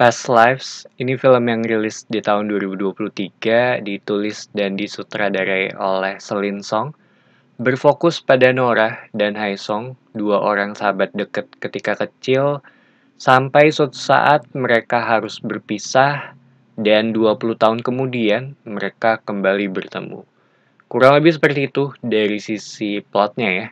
Past Lives, ini film yang rilis di tahun 2023, ditulis dan disutradarai oleh Celine Song, berfokus pada Nora dan Hae Song, dua orang sahabat dekat ketika kecil, sampai suatu saat mereka harus berpisah, dan 20 tahun kemudian mereka kembali bertemu. Kurang lebih seperti itu dari sisi plotnya ya.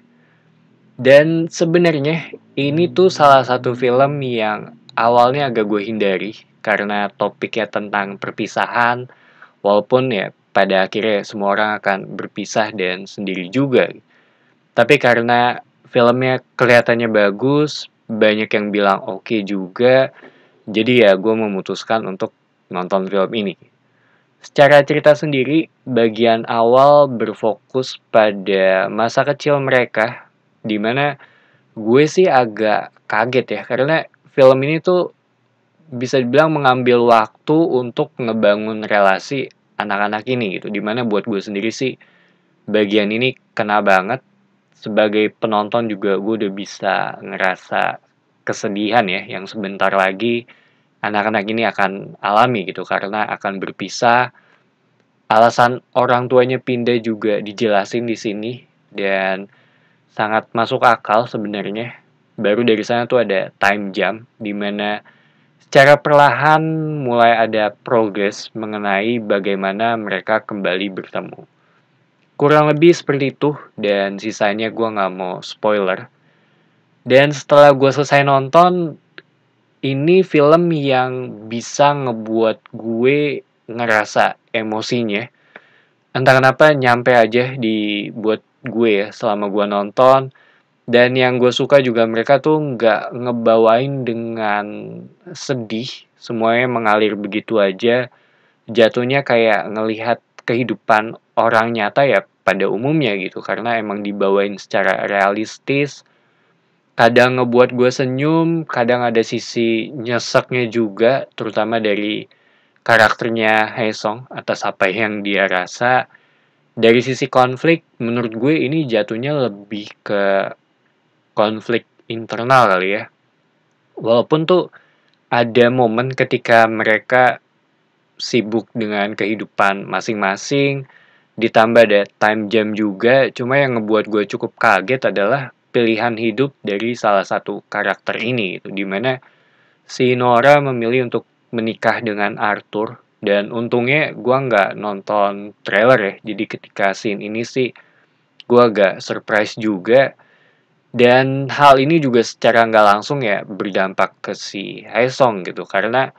Dan sebenarnya ini tuh salah satu film yang awalnya agak gue hindari karena topiknya tentang perpisahan, walaupun ya pada akhirnya semua orang akan berpisah dan sendiri juga. Tapi karena filmnya kelihatannya bagus, banyak yang bilang oke juga, jadi ya gue memutuskan untuk nonton film ini. Secara cerita sendiri, bagian awal berfokus pada masa kecil mereka, di mana gue sih agak kaget ya, karena film ini tuh bisa dibilang mengambil waktu untuk ngebangun relasi anak-anak ini gitu. Dimana buat gue sendiri sih, bagian ini kena banget. Sebagai penonton juga gue udah bisa ngerasa kesedihan ya, yang sebentar lagi anak-anak ini akan alami gitu, karena akan berpisah. Alasan orang tuanya pindah juga dijelasin di sini, dan sangat masuk akal sebenarnya. Baru dari sana tuh ada time jump, di mana secara perlahan mulai ada progres mengenai bagaimana mereka kembali bertemu. Kurang lebih seperti itu, dan sisanya gue nggak mau spoiler. Dan setelah gue selesai nonton, ini film yang bisa ngebuat gue ngerasa emosinya. Entah kenapa nyampe aja di buat gue ya selama gue nonton. Dan yang gue suka juga mereka tuh nggak ngebawain dengan sedih, semuanya mengalir begitu aja. Jatuhnya kayak ngelihat kehidupan orang nyata ya pada umumnya gitu, karena emang dibawain secara realistis. Kadang ngebuat gue senyum, kadang ada sisi nyeseknya juga, terutama dari karakternya Haesung atas apa yang dia rasa. Dari sisi konflik, menurut gue ini jatuhnya lebih ke konflik internal kali ya. Walaupun tuh ada momen ketika mereka sibuk dengan kehidupan masing-masing, ditambah ada time jam juga, cuma yang ngebuat gue cukup kaget adalah pilihan hidup dari salah satu karakter ini gitu, dimana si Nora memilih untuk menikah dengan Arthur, dan untungnya gue nggak nonton trailer ya, jadi ketika scene ini sih gue agak surprise juga. Dan hal ini juga secara nggak langsung ya berdampak ke si Haesung gitu, karena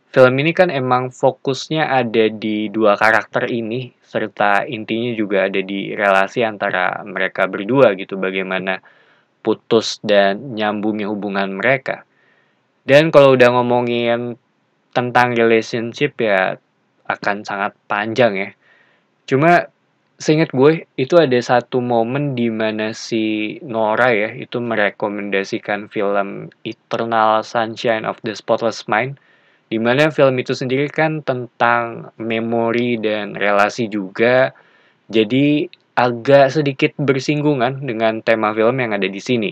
film ini kan emang fokusnya ada di dua karakter ini, serta intinya juga ada di relasi antara mereka berdua gitu, bagaimana putus dan nyambungnya hubungan mereka. Dan kalau udah ngomongin tentang relationship ya akan sangat panjang ya. Cuma seingat gue itu ada satu momen di mana si Nora ya itu merekomendasikan film Eternal Sunshine of the Spotless Mind, di mana film itu sendiri kan tentang memori dan relasi juga. Jadi agak sedikit bersinggungan dengan tema film yang ada di sini.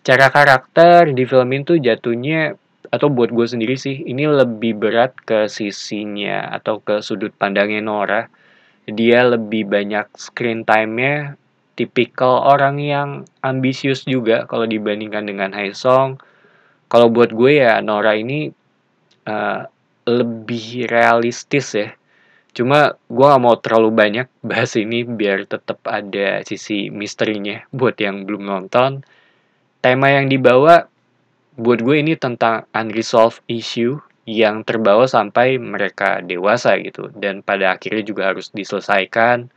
Secara karakter di film itu jatuhnya, atau buat gue sendiri sih, ini lebih berat ke sisinya atau ke sudut pandangnya Nora. Dia lebih banyak screen time-nya, tipikal orang yang ambisius juga kalau dibandingkan dengan Haesung. Kalau buat gue ya Nora ini eh, lebih realistis ya. Cuma gue gak mau terlalu banyak bahas ini biar tetap ada sisi misterinya buat yang belum nonton. Tema yang dibawa buat gue ini tentang unresolved issue yang terbawa sampai mereka dewasa gitu, dan pada akhirnya juga harus diselesaikan.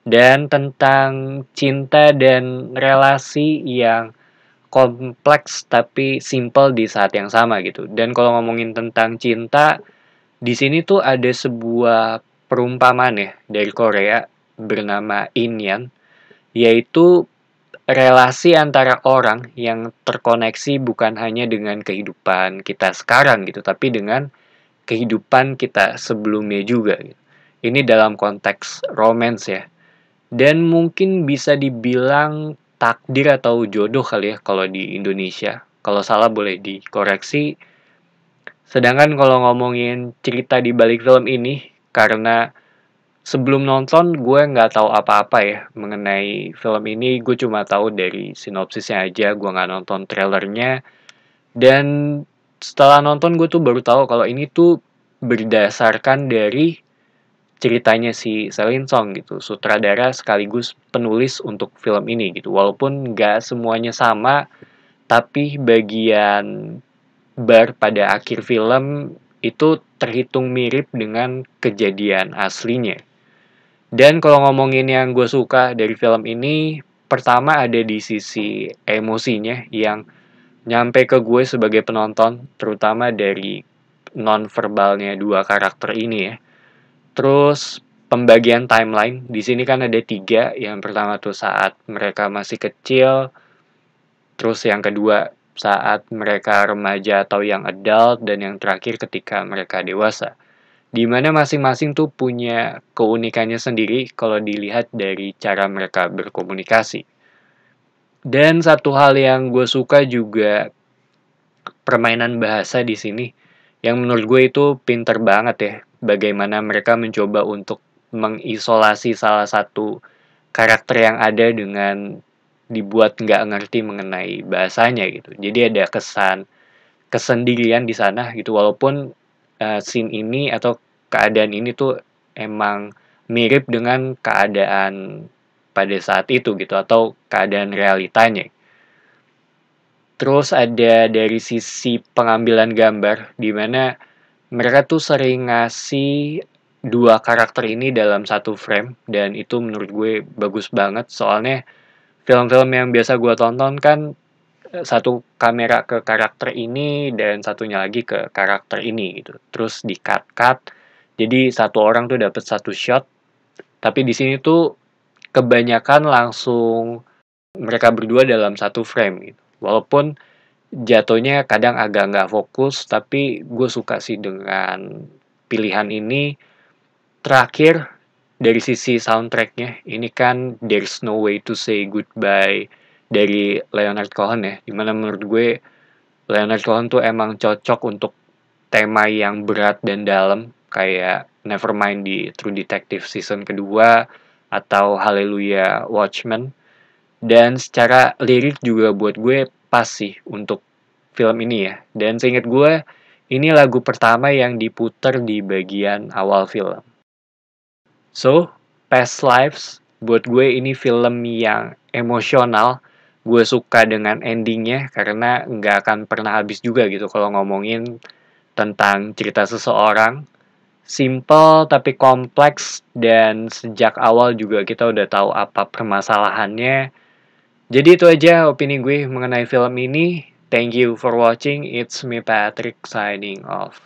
Dan tentang cinta dan relasi yang kompleks tapi simple di saat yang sama gitu. Dan kalau ngomongin tentang cinta, di sini tuh ada sebuah perumpamaan ya dari Korea bernama Inyan, yaitu relasi antara orang yang terkoneksi bukan hanya dengan kehidupan kita sekarang gitu, tapi dengan kehidupan kita sebelumnya juga gitu. Ini dalam konteks romance ya. Dan mungkin bisa dibilang takdir atau jodoh kali ya kalau di Indonesia. Kalau salah boleh dikoreksi. Sedangkan kalau ngomongin cerita di balik film ini, karena sebelum nonton gue nggak tahu apa-apa ya mengenai film ini, gue cuma tahu dari sinopsisnya aja, gue nggak nonton trailernya. Dan setelah nonton gue tuh baru tahu kalau ini tuh berdasarkan dari ceritanya si Celine Song gitu, sutradara sekaligus penulis untuk film ini gitu. Walaupun nggak semuanya sama, tapi bagian bar pada akhir film itu terhitung mirip dengan kejadian aslinya. Dan kalau ngomongin yang gue suka dari film ini, pertama ada di sisi emosinya yang nyampe ke gue sebagai penonton, terutama dari non-verbalnya dua karakter ini ya. Terus pembagian timeline, di sini kan ada tiga. Yang pertama tuh saat mereka masih kecil, terus yang kedua saat mereka remaja atau yang adult, dan yang terakhir ketika mereka dewasa. Di mana masing-masing tuh punya keunikannya sendiri kalau dilihat dari cara mereka berkomunikasi. Dan satu hal yang gue suka juga permainan bahasa di sini, yang menurut gue itu pinter banget ya. Bagaimana mereka mencoba untuk mengisolasi salah satu karakter yang ada dengan dibuat nggak ngerti mengenai bahasanya gitu. Jadi ada kesan kesendirian di sana gitu, walaupun scene ini atau keadaan ini tuh emang mirip dengan keadaan pada saat itu gitu atau keadaan realitanya. Terus ada dari sisi pengambilan gambar di mana mereka tuh sering ngasih dua karakter ini dalam satu frame, dan itu menurut gue bagus banget. Soalnya film-film yang biasa gue tonton kan satu kamera ke karakter ini dan satunya lagi ke karakter ini gitu. Terus di cut-cut. Jadi satu orang tuh dapat satu shot, tapi di sini tuh kebanyakan langsung mereka berdua dalam satu frame gitu. Walaupun jatuhnya kadang agak nggak fokus, tapi gue suka sih dengan pilihan ini. Terakhir, dari sisi soundtracknya, ini kan There's No Way to Say Goodbye dari Leonard Cohen ya, dimana menurut gue Leonard Cohen tuh emang cocok untuk tema yang berat dan dalam, kayak Nevermind di True Detective season kedua, atau Hallelujah Watchmen. Dan secara lirik juga buat gue pas sih untuk film ini ya. Dan seingat gue, ini lagu pertama yang diputer di bagian awal film. So, Past Lives, buat gue ini film yang emosional. Gue suka dengan endingnya karena nggak akan pernah habis juga gitu kalau ngomongin tentang cerita seseorang. Simple tapi kompleks, dan sejak awal juga kita udah tahu apa permasalahannya. Jadi itu aja opini gue mengenai film ini. Thank you for watching. It's me Patrick signing off.